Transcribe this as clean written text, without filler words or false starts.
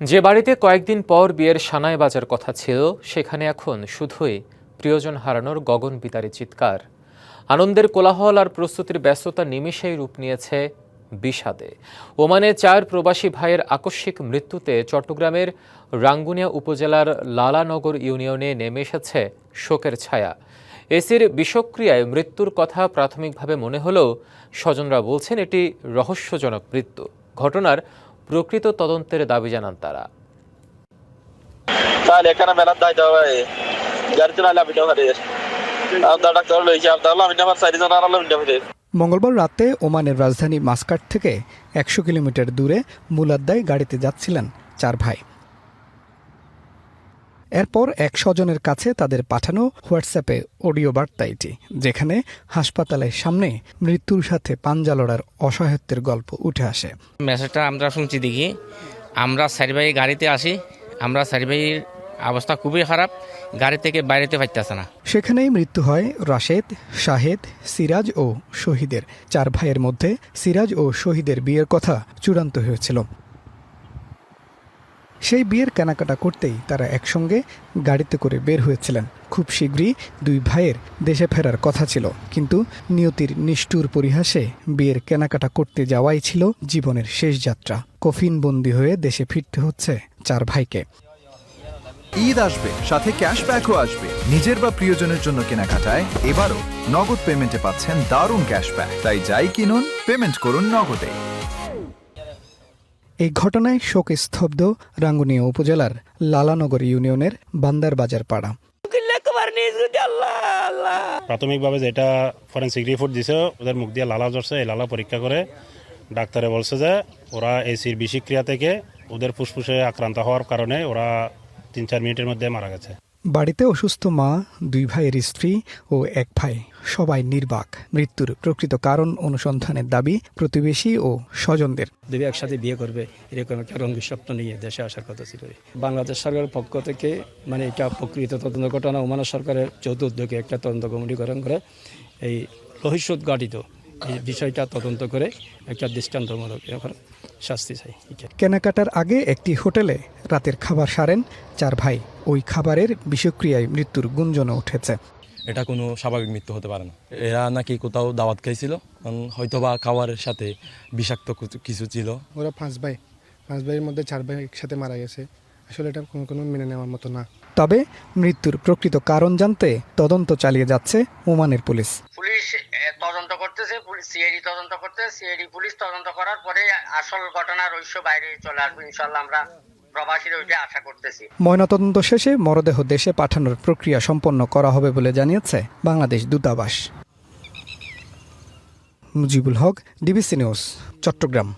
যে বাড়িতে কয়েকদিন পর বিয়ের সানাই বাজার কথা ছিল সেখানে এখন শুধুই প্রিয়জন হারানোর গগনবিদারী চিৎকার। আনন্দের কোলাহল আর প্রস্তুতির ব্যস্ততা নিমেষেই রূপ নিয়েছে বিষাদে। ওমানে 4 প্রবাসী ভাইয়ের আকস্মিক মৃত্যুতে চট্টগ্রামের রাঙ্গুনিয়া উপজেলার লালানগর ইউনিয়নে নেমে এসেছে শোকের ছায়া। এসির বিষক্রিয়ায় মৃত্যুর কথা প্রাথমিকভাবে মনে হলেও স্বজনরা বলছেন এটি রহস্যজনক মৃত্যু। ঘটনার প্রকৃত তদন্তের দাবি জানান তারা। মঙ্গলবার রাতে ওমানের রাজধানী মাস্কাট থেকে 100 কিলোমিটার দূরে মুলাদ্দায় গাড়িতে যাচ্ছিলেন 4 ভাই। এরপর এক স্বজনের কাছে তাদের পাঠানো হোয়াটসঅ্যাপে অডিও বার্তা এটি, যেখানে হাসপাতালের সামনে মৃত্যুর সাথে পাঞ্জা লড়ার অসহায়ত্বের গল্প উঠে আসে। মেসেজটা আমরা শুনছি দেখি, আমরা 4 ভাই গাড়িতে আসি, আমরা 4 ভাইয়ের অবস্থা খুবই খারাপ, গাড়ি থেকে বাইরেতে পারতেছে না। সেখানেই মৃত্যু হয় রাশেদ, শাহেদ, সিরাজ ও শহীদের। 4 ভাইয়ের মধ্যে সিরাজ ও শহীদের বিয়ের কথা চূড়ান্ত হয়েছিল। সেই বিয়ের কেনাকাটা করতেই তারা একসঙ্গে গাড়িতে করে বের হয়েছিলেন। খুব শীঘ্রই 2 ভাইয়ের দেশে ফেরার কথা ছিল, কিন্তু নিয়তির নিষ্ঠুর পরিহাসে বিয়ের কেনাকাটা করতে যাওয়াই ছিল জীবনের শেষ যাত্রা। কফিনবন্দি হয়ে দেশে ফিরতে হচ্ছে 4 ভাইকে। ঈদ আসবে, সাথে ক্যাশব্যাকও আসবে। নিজের বা প্রিয়জনের জন্য কেনাকাটায় এবারও নগদ পেমেন্টে পাচ্ছেন দারুণ ক্যাশব্যাক। তাই যাই কিনুন, পেমেন্ট করুন নগদে। এই ঘটনায় শোকে স্তব্ধ রাঙ্গুনিয়া উপজেলার লালানগর ইউনিয়নের বান্দারবাজার পাড়া। প্রাথমিকভাবে যেটা ফরেনসিক রিপোর্ট দিছে, ওদের মুখ দিয়ে লালা ঝরছে। এই লালা পরীক্ষা করে ডাক্তারে বলছে যে ওরা এসির বিষক্রিয়া থেকে ওদের ফুসফুসে আক্রান্ত হওয়ার কারণে ওরা 3-4 মিনিটের মধ্যে মারা গেছে। বাড়িতে অসুস্থ মা, 2 ভাইয়ের স্ত্রী ও 1 ভাই, সবাই নির্বাক। মৃত্যুর প্রকৃত কারণ অনুসন্ধানের দাবি প্রতিবেশী ও স্বজনদের। একসাথে বিয়ে করবে এরকম একটা রঙের স্বপ্ন নিয়ে দেশে আসার কথা ছিল। বাংলাদেশ সরকারের পক্ষ থেকে এটা প্রকৃত তদন্ত ঘটনা। ওমান সরকারের যৌথ উদ্যোগে একটা তদন্ত কমিটি গঠন করে এই রহস্য ঘটিত এই বিষয়টা তদন্ত করে একটা দৃষ্টান্তমূলক শাস্তি চাই। কেনাকাটার আগে একটি হোটেলে রাতের খাবার সারেন 4 ভাই। ওই খাবারের বিষক্রিয়ায় মৃত্যুর গুঞ্জন উঠেছে। এটা কোনো স্বাভাবিক মৃত্যু হতে পারে না। এরা নাকি কোথাও দাওয়াত খাইছিল, হয়তোবা খাবারের সাথে বিষাক্ত কিছু ছিল। ওরা 5 ভাই, 5 ভাইয়ের মধ্যে 4 ভাই একসাথে মারা গেছে। আসলে এটা কোনো মেনে নেওয়ার মতো না। তবে মৃত্যুর প্রকৃত কারণ জানতে তদন্ত চালিয়ে যাচ্ছে ওমানের পুলিশ। তদন্ত করতেছে, সিআইডি তদন্ত করতেছে, সিআইডি পুলিশ তদন্ত করার পরে আসল ঘটনার রহস্য বাইরে চলে আসবে ইনশাআল্লাহ। আমরা প্রবাসীরা ওইটা আশা করতেছি। ময়নাতদন্ত শেষে মরদেহ দেশে পাঠানোর প্রক্রিয়া সম্পন্ন করা হবে বলে জানিয়েছে বাংলাদেশ দূতাবাস। Mujibul Haque, DBC news, Chittagong.